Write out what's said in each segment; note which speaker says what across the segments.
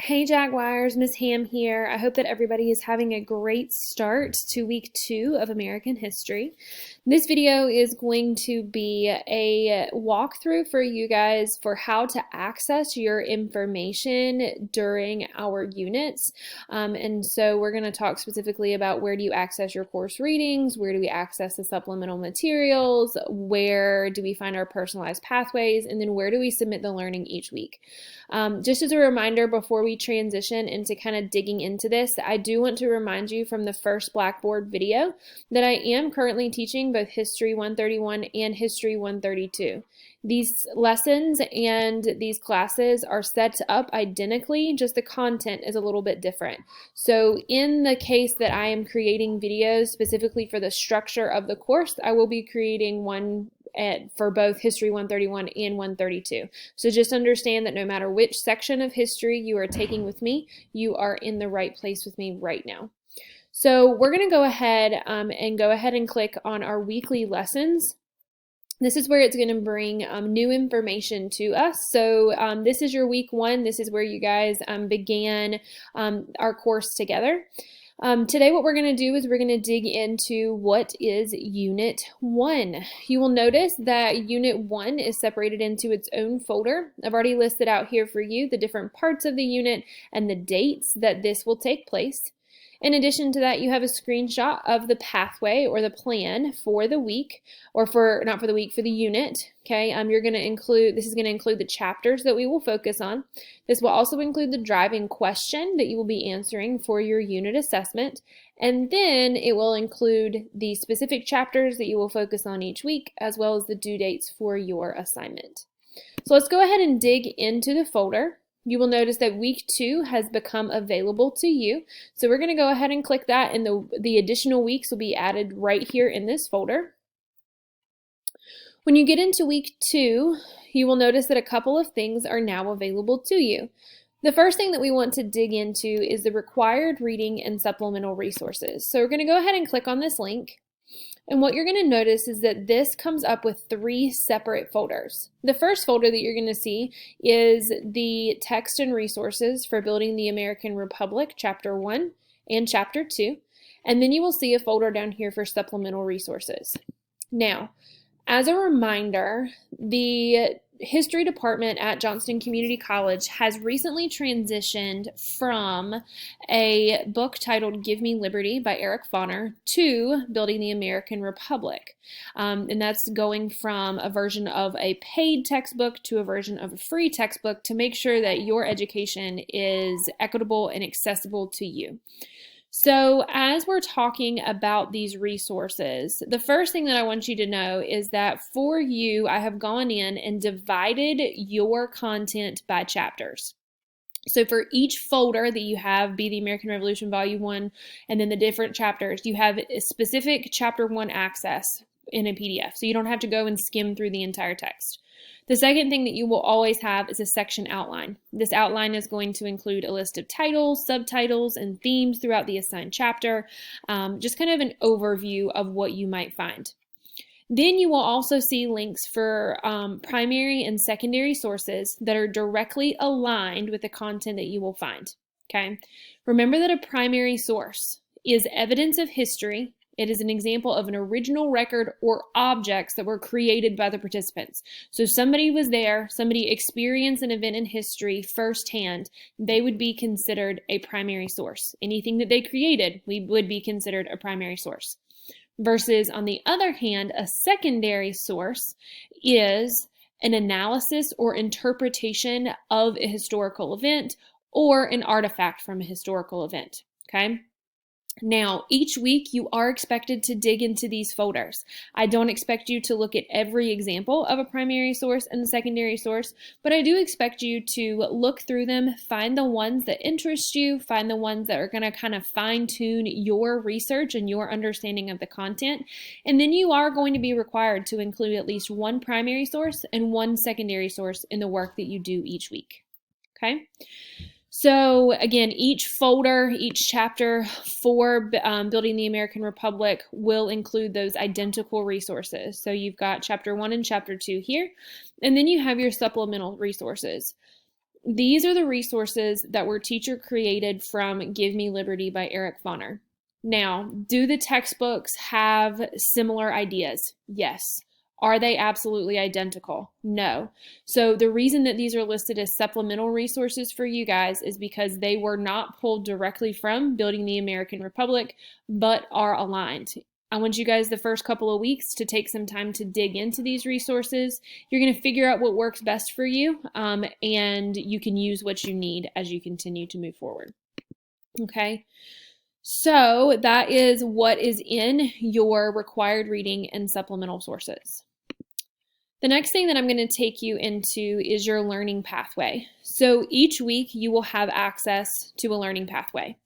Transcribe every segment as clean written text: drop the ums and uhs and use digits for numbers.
Speaker 1: Hey Jaguars, Miss Ham here. I hope that everybody is having a great start to week 2 of American history. This video is going to be a walkthrough for you guys for how to access your information during our units. And so we're going to talk specifically about where do you access your course readings, where do we access the supplemental materials, where do we find our personalized pathways, and then where do we submit the learning each week. Just as a reminder before we transition into kind of digging into this, I do want to remind you from the first Blackboard video that I am currently teaching both History 131 and History 132. These lessons and these classes are set up identically, just the content is a little bit different. So in the case that I am creating videos specifically for the structure of the course, I will be creating one for both History 131 and 132. So just understand that no matter which section of history you are taking with me, you are in the right place with me right now. So we're going to go ahead and click on our weekly lessons. This is where it's going to bring new information to us. So this is your week 1. This is where you guys began our course together. Today what we're going to do is we're going to dig into what is Unit 1. You will notice that Unit 1 is separated into its own folder. I've already listed out here for you the different parts of the unit and the dates that this will take place. In addition to that, you have a screenshot of the pathway or the plan for the week, or not for the week, for the unit. Okay, this is going to include the chapters that we will focus on. This will also include the driving question that you will be answering for your unit assessment. And then it will include the specific chapters that you will focus on each week, as well as the due dates for your assignment. So let's go ahead and dig into the folder. You will notice that week 2 has become available to you. So we're going to go ahead and click that, and the additional weeks will be added right here in this folder. When you get into week 2, you will notice that a couple of things are now available to you. The first thing that we want to dig into is the required reading and supplemental resources. So we're going to go ahead and click on this link. And what you're going to notice is that this comes up with 3 separate folders. The first folder that you're going to see is the text and resources for Building the American Republic, Chapter 1 and Chapter 2. And then you will see a folder down here for supplemental resources. Now, as a reminder, the History Department at Johnston Community College has recently transitioned from a book titled Give Me Liberty by Eric Foner to Building the American Republic. And that's going from a version of a paid textbook to a version of a free textbook to make sure that your education is equitable and accessible to you. So as we're talking about these resources, the first thing that I want you to know is that for you, I have gone in and divided your content by chapters. So for each folder that you have, Be the American Revolution Volume 1, and then the different chapters, you have a specific Chapter 1 access in a PDF. So you don't have to go and skim through the entire text. The second thing that you will always have is a section outline. This outline is going to include a list of titles, subtitles, and themes throughout the assigned chapter, just kind of an overview of what you might find. Then you will also see links for primary and secondary sources that are directly aligned with the content that you will find. Okay? Remember that a primary source is evidence of history. It is an example of an original record or objects that were created by the participants. So somebody was there, somebody experienced an event in history firsthand, they would be considered a primary source. Anything that they created, would be considered a primary source. Versus, on the other hand, a secondary source is an analysis or interpretation of a historical event or an artifact from a historical event. Okay? Now, each week you are expected to dig into these folders. I don't expect you to look at every example of a primary source and the secondary source, but I do expect you to look through them, find the ones that interest you, find the ones that are going to kind of fine-tune your research and your understanding of the content, and then you are going to be required to include at least one primary source and one secondary source in the work that you do each week. Okay? So again, each folder, each chapter for Building the American Republic will include those identical resources. So you've got Chapter 1 and Chapter 2 here, and then you have your supplemental resources. these are the resources that were teacher created from Give Me Liberty by Eric Foner. Now, do the textbooks have similar ideas? Yes. Are they absolutely identical? No. So the reason that these are listed as supplemental resources for you guys is because they were not pulled directly from Building the American Republic, but are aligned. I want you guys the first couple of weeks to take some time to dig into these resources. You're going to figure out what works best for you, and you can use what you need as you continue to move forward. Okay, so that is what is in your required reading and supplemental sources. The next thing that I'm going to take you into is your learning pathway. So each week you will have access to a learning pathway.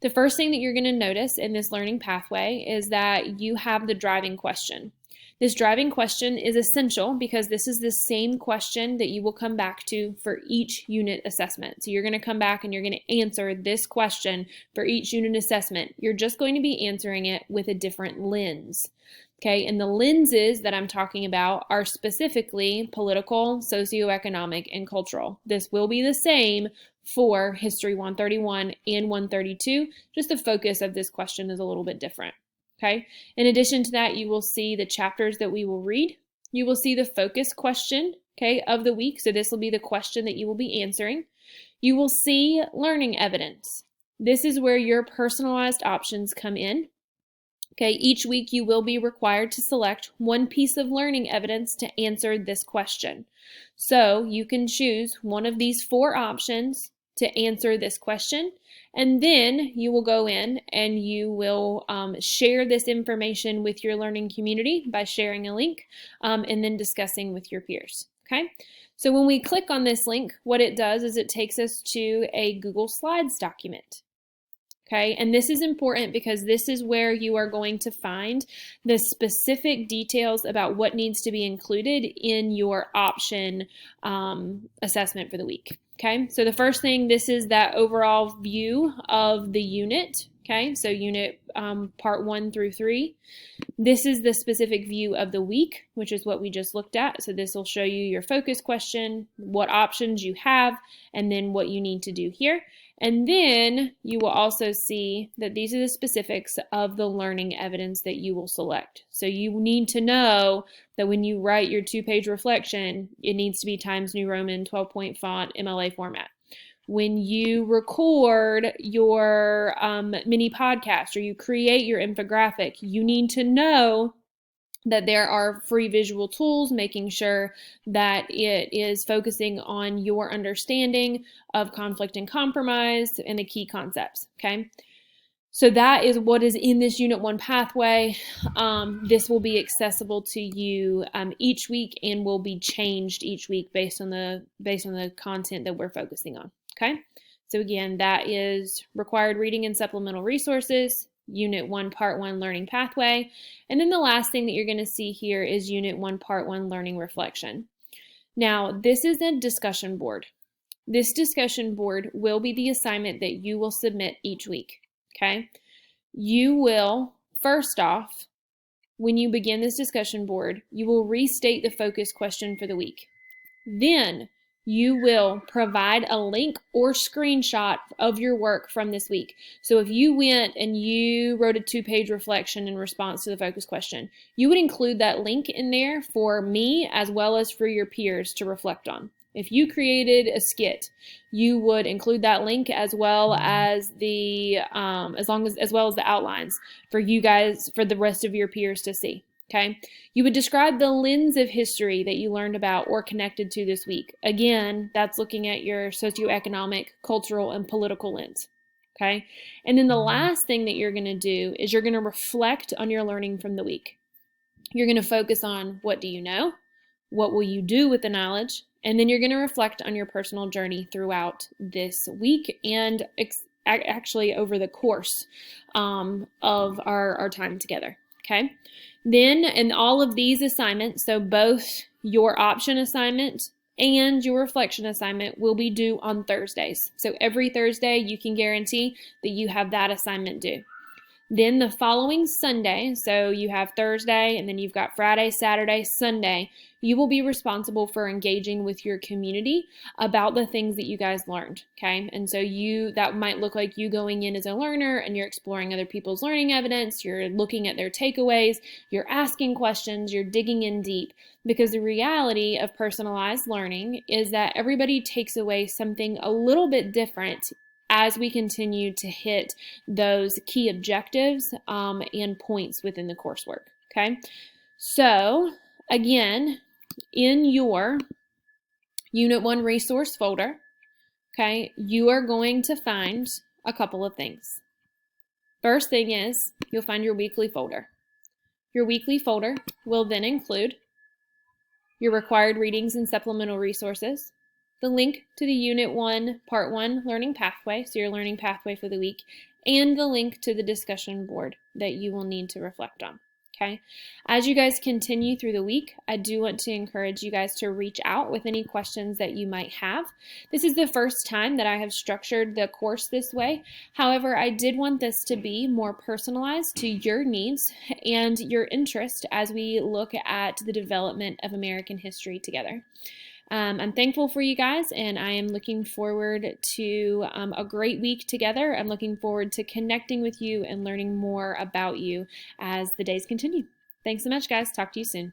Speaker 1: The first thing that you're going to notice in this learning pathway is that you have the driving question. This driving question is essential because this is the same question that you will come back to for each unit assessment. So you're going to come back and you're going to answer this question for each unit assessment. You're just going to be answering it with a different lens. Okay, and the lenses that I'm talking about are specifically political, socioeconomic, and cultural. This will be the same for History 131 and 132, just the focus of this question is a little bit different. Okay, in addition to that, you will see the chapters that we will read. You will see the focus question, okay, of the week. So this will be the question that you will be answering. You will see learning evidence. This is where your personalized options come in. Okay, each week you will be required to select one piece of learning evidence to answer this question. So you can choose one of these 4 options to answer this question, and then you will go in and you will share this information with your learning community by sharing a link and then discussing with your peers. Okay, so when we click on this link, what it does is it takes us to a Google Slides document. Okay, and this is important because this is where you are going to find the specific details about what needs to be included in your option assessment for the week. Okay, so the first thing, this is that overall view of the unit. Okay, so unit part 1 through 3. This is the specific view of the week, which is what we just looked at. So this will show you your focus question, what options you have, and then what you need to do here. And then you will also see that these are the specifics of the learning evidence that you will select. So you need to know that when you write your 2-page reflection, it needs to be Times New Roman 12-point font MLA format. When you record your mini podcast or you create your infographic, you need to know that there are free visual tools, making sure that it is focusing on your understanding of conflict and compromise and the key concepts, okay? So that is what is in this Unit 1 pathway. This will be accessible to you each week and will be changed each week based on the content that we're focusing on, okay? So again, that is required reading and supplemental resources, Unit 1, Part 1 Learning Pathway. And then the last thing that you're going to see here is Unit 1, Part 1 Learning Reflection. Now, this is a discussion board. This discussion board will be the assignment that you will submit each week, okay? You will, first off, when you begin this discussion board, you will restate the focus question for the week. Then you will provide a link or screenshot of your work from this week. So if you went and you wrote a 2-page reflection in response to the focus question, you would include that link in there for me as well as for your peers to reflect on. If you created a skit, you would include that link as well as the as well as the outlines for you guys, for the rest of your peers to see. Okay, you would describe the lens of history that you learned about or connected to this week. Again, that's looking at your socioeconomic, cultural, and political lens. Okay, and then the last thing that you're going to do is you're going to reflect on your learning from the week. You're going to focus on what do you know, what will you do with the knowledge, and then you're going to reflect on your personal journey throughout this week and actually over the course of our time together. Okay. Then in all of these assignments, so both your option assignment and your reflection assignment will be due on Thursdays. So every Thursday you can guarantee that you have that assignment due. Then the following Sunday, so you have Thursday and then you've got Friday, Saturday, Sunday, you will be responsible for engaging with your community about the things that you guys learned, okay? And so that might look like you going in as a learner and you're exploring other people's learning evidence, you're looking at their takeaways, you're asking questions, you're digging in deep, because the reality of personalized learning is that everybody takes away something a little bit different as we continue to hit those key objectives and points within the coursework, okay? So again, in your Unit 1 resource folder, okay, you are going to find a couple of things. First thing is you'll find your weekly folder. Your weekly folder will then include your required readings and supplemental resources, the link to the Unit 1 Part 1 learning pathway, so your learning pathway for the week, and the link to the discussion board that you will need to reflect on. Okay. As you guys continue through the week, I do want to encourage you guys to reach out with any questions that you might have. This is the first time that I have structured the course this way. However, I did want this to be more personalized to your needs and your interest as we look at the development of American history together. I'm thankful for you guys, and I am looking forward to a great week together. I'm looking forward to connecting with you and learning more about you as the days continue. Thanks so much, guys. Talk to you soon.